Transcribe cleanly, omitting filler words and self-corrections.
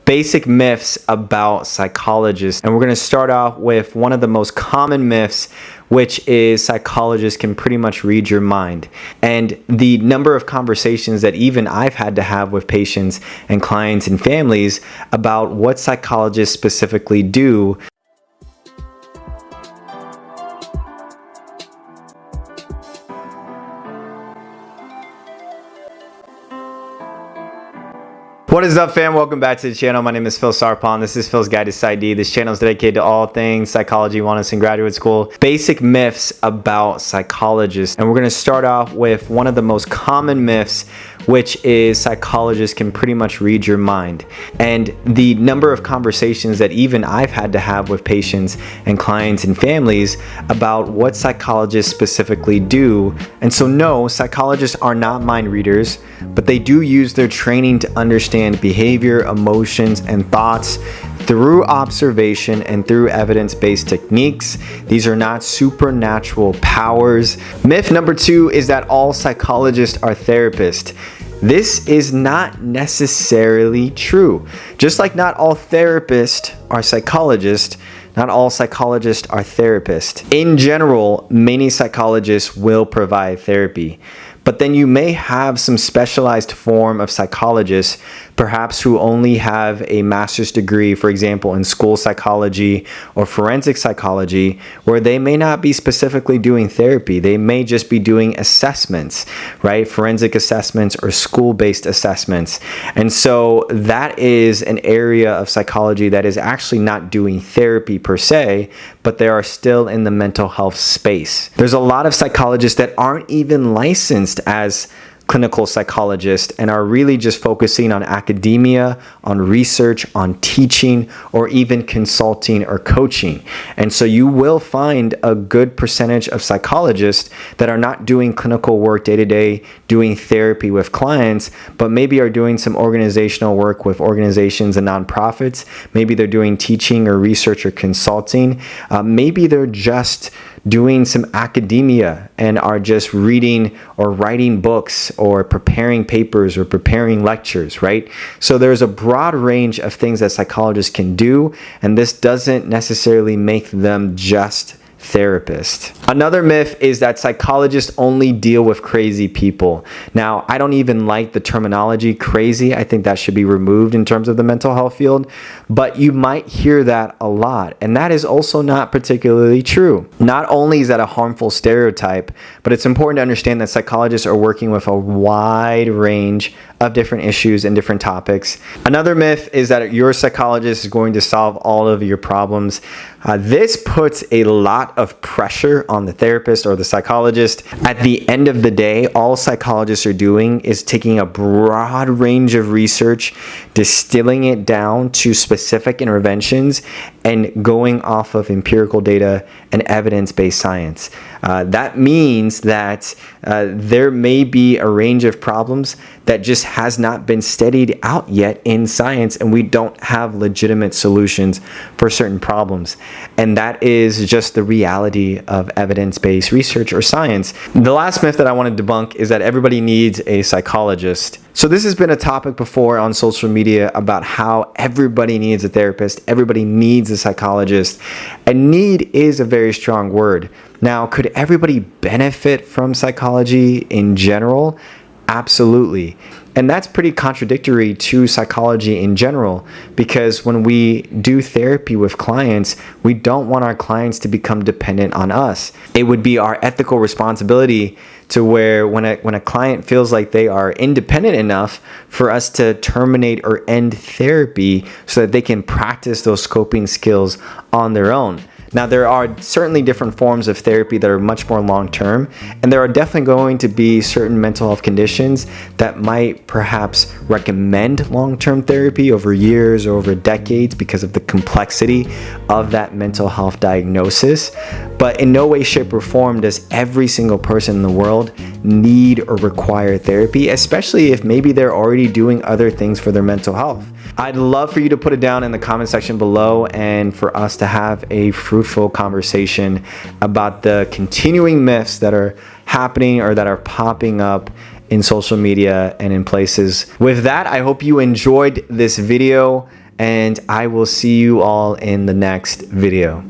basic myths about psychologists. And we're going to start off with one of the most common myths, which is psychologists can pretty much read your mind. And the number of conversations that even I've had to have with patients and clients and families about what psychologists specifically do. What is up, fam? Welcome back to the channel. My name is Phil Sarpon. This is Phil's Guide to PsyD. This channel is dedicated to all things psychology, wellness, and graduate school. Basic myths about psychologists. And we're going to start off with one of the most common myths, which is psychologists can pretty much read your mind. And the number of conversations that even I've had to have with patients and clients and families about what psychologists specifically do. And so no, psychologists are not mind readers, but they do use their training to understand behavior, emotions, and thoughts through observation and through evidence-based techniques. These are not supernatural powers. Myth number 2 is that all psychologists are therapists. This is not necessarily true. Just like not all therapists are psychologists, not all psychologists are therapists. In general, many psychologists will provide therapy. But then you may have some specialized form of psychologists, perhaps who only have a master's degree, for example, in school psychology or forensic psychology, where they may not be specifically doing therapy. They may just be doing assessments, right? Forensic assessments or school-based assessments. And so that is an area of psychology that is actually not doing therapy per se, but they are still in the mental health space. There's a lot of psychologists that aren't even licensed as clinical psychologists and are really just focusing on academia, on research, on teaching, or even consulting or coaching. And so you will find a good percentage of psychologists that are not doing clinical work day to day, doing therapy with clients, but maybe are doing some organizational work with organizations and nonprofits. Maybe they're doing teaching or research or consulting. Maybe they're just doing some academia and are just reading or writing books or preparing papers or preparing lectures, right? So there's a broad range of things that psychologists can do, and this doesn't necessarily make them just therapist. Another myth is that psychologists only deal with crazy people. Now, I don't even like the terminology crazy. I think that should be removed in terms of the mental health field, but you might hear that a lot, and that is also not particularly true. Not only is that a harmful stereotype, but it's important to understand that psychologists are working with a wide range of different issues and different topics. Another myth is that your psychologist is going to solve all of your problems. This puts a lot of pressure on the therapist or the psychologist. At the end of the day, all psychologists are doing is taking a broad range of research, distilling it down to specific interventions, and going off of empirical data and evidence-based science. That means that there may be a range of problems that just has not been studied out yet in science, and we don't have legitimate solutions for certain problems. And that is just the reality of evidence-based research or science. The last myth that I want to debunk is that everybody needs a psychologist. So this has been a topic before on social media about how everybody needs a therapist, everybody needs a psychologist, and need is a very strong word. Now, could everybody benefit from psychology in general? Absolutely. And that's pretty contradictory to psychology in general, because when we do therapy with clients, we don't want our clients to become dependent on us. It would be our ethical responsibility to where when a client feels like they are independent enough for us to terminate or end therapy so that they can practice those coping skills on their own. Now, there are certainly different forms of therapy that are much more long-term, and there are definitely going to be certain mental health conditions that might perhaps recommend long-term therapy over years or over decades because of the complexity of that mental health diagnosis. But in no way, shape, or form does every single person in the world need or require therapy, especially if maybe they're already doing other things for their mental health. I'd love for you to put it down in the comment section below and for us to have a fruitful conversation about the continuing myths that are happening or that are popping up in social media and in places. With that, I hope you enjoyed this video. and I will see you all in the next video.